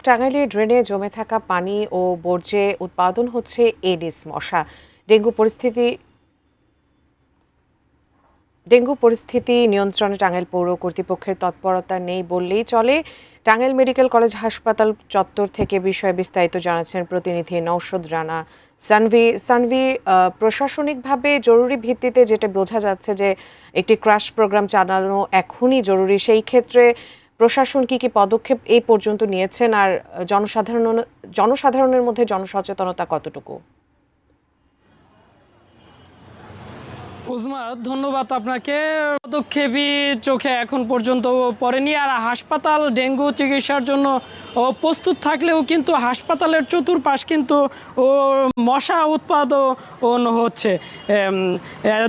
টাঙ্গাইলে ড্রেনে জমে থাকা পানি ও বর্জ্যে উৎপাদন হচ্ছে এডিস মশা। ডেঙ্গু পরিস্থিতি নিয়ন্ত্রণে টাঙ্গাইল পৌর কর্তৃপক্ষের তৎপরতা নেই বললেই চলে। টাঙ্গাইল মেডিকেল কলেজ হাসপাতাল চত্বর থেকে বিষয়ে বিস্তারিত জানাচ্ছেন প্রতিনিধি নওশাদ রানা। সানভি, প্রশাসনিকভাবে জরুরি ভিত্তিতে যেটা বোঝা যাচ্ছে যে একটি ক্রাশ প্রোগ্রাম চালানো এখনই জরুরি, সেই ক্ষেত্রে প্রশাসন কি পদক্ষেপ এই পর্যন্ত নিয়েছেন, আর জনসাধারণের মধ্যে জনসচেতনতা কতটুকু? উজমা, ধন্যবাদ আপনাকে। পদক্ষেপই চোখে এখন পর্যন্ত পড়েনি। আর হাসপাতাল ডেঙ্গু চিকিৎসার জন্য প্রস্তুত থাকলেও কিন্তু হাসপাতালের চতুর্পাশ কিন্তু মশা উৎপাদন হচ্ছে।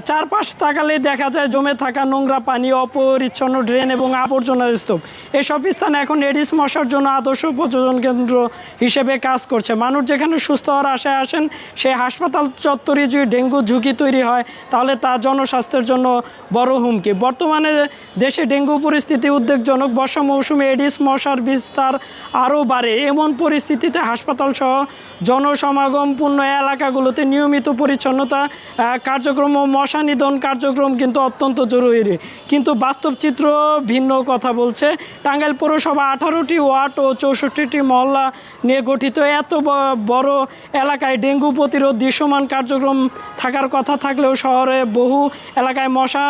চারপাশ তাকালে দেখা যায় জমে থাকা নোংরা পানি, অপরিচ্ছন্ন ড্রেন এবং আবর্জনার স্তূপ। এসব স্থানে এখন এডিস মশার জন্য আদর্শ প্রজনন কেন্দ্র হিসেবে কাজ করছে। মানুষ যেখানে সুস্থ হওয়ার আশায় আসেন, সেই হাসপাতাল চত্বরে যদি ডেঙ্গু ঝুঁকি তৈরি হয় তাহলে তা জনস্বাস্থ্যের জন্য বড় হুমকি। বর্তমানে দেশে ডেঙ্গু পরিস্থিতি উদ্বেগজনক। বর্ষা মৌসুমে এডিস মশার বিস্তার আরও বাড়ে। এমন পরিস্থিতিতে হাসপাতাল সহ জনসমাগমপূর্ণ এলাকাগুলোতে নিয়মিত পরিচ্ছন্নতা কার্যক্রম ও মশা নিধন কার্যক্রম কিন্তু অত্যন্ত জরুরি। কিন্তু বাস্তব চিত্র ভিন্ন কথা বলছে। টাঙ্গাইল পৌরসভা 18টি ওয়ার্ড ও 64টি মহল্লা নিয়ে গঠিত। এত বড় এলাকায় ডেঙ্গু প্রতিরোধ দৃশ্যমান কার্যক্রম থাকার কথা থাকলেও শহরে বহু এলাকায় মশা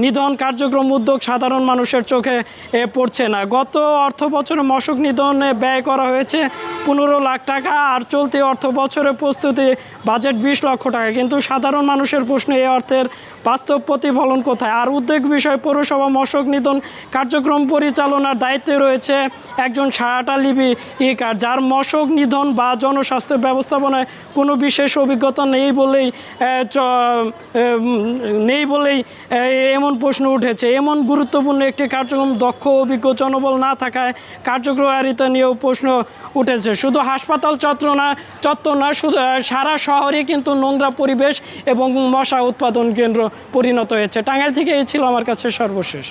নিধন কার্যক্রম উদ্যোগ সাধারণ মানুষের চোখে পড়ছে না। গত অর্থ বছরে মশক নিধনে ব্যয় করা হয়েছে 15 লাখ টাকা, আর চলতি অর্থ বছরের প্রস্তুতি বাজেট 20 লক্ষ টাকা। কিন্তু সাধারণ মানুষের প্রশ্ন, এই অর্থের বাস্তব প্রতিফলন কোথায়? আর উদ্বেগ বিষয়, পৌরসভা মশক নিধন কার্যক্রম পরিচালনার দায়িত্বে রয়েছে একজন সারাটা লিপিকার, যার মশক নিধন বা জনস্বাস্থ্য ব্যবস্থাপনায় কোনো বিশেষ অভিজ্ঞতা নেই বলেই এমন প্রশ্ন উঠেছে। এমন গুরুত্বপূর্ণ একটি কার্যক্রম দক্ষ অভিজ্ঞ জনবল না থাকায় কার্যকারিতা নিয়েও প্রশ্ন উঠেছে। শুধু হাসপাতাল চত্বর না, শুধু সারা শহরে কিন্তু নোংরা পরিবেশ এবং মশা উৎপাদন কেন্দ্র পরিণত হয়েছে। টাঙ্গাইল থেকে এই ছিল আমার কাছে সর্বশেষ।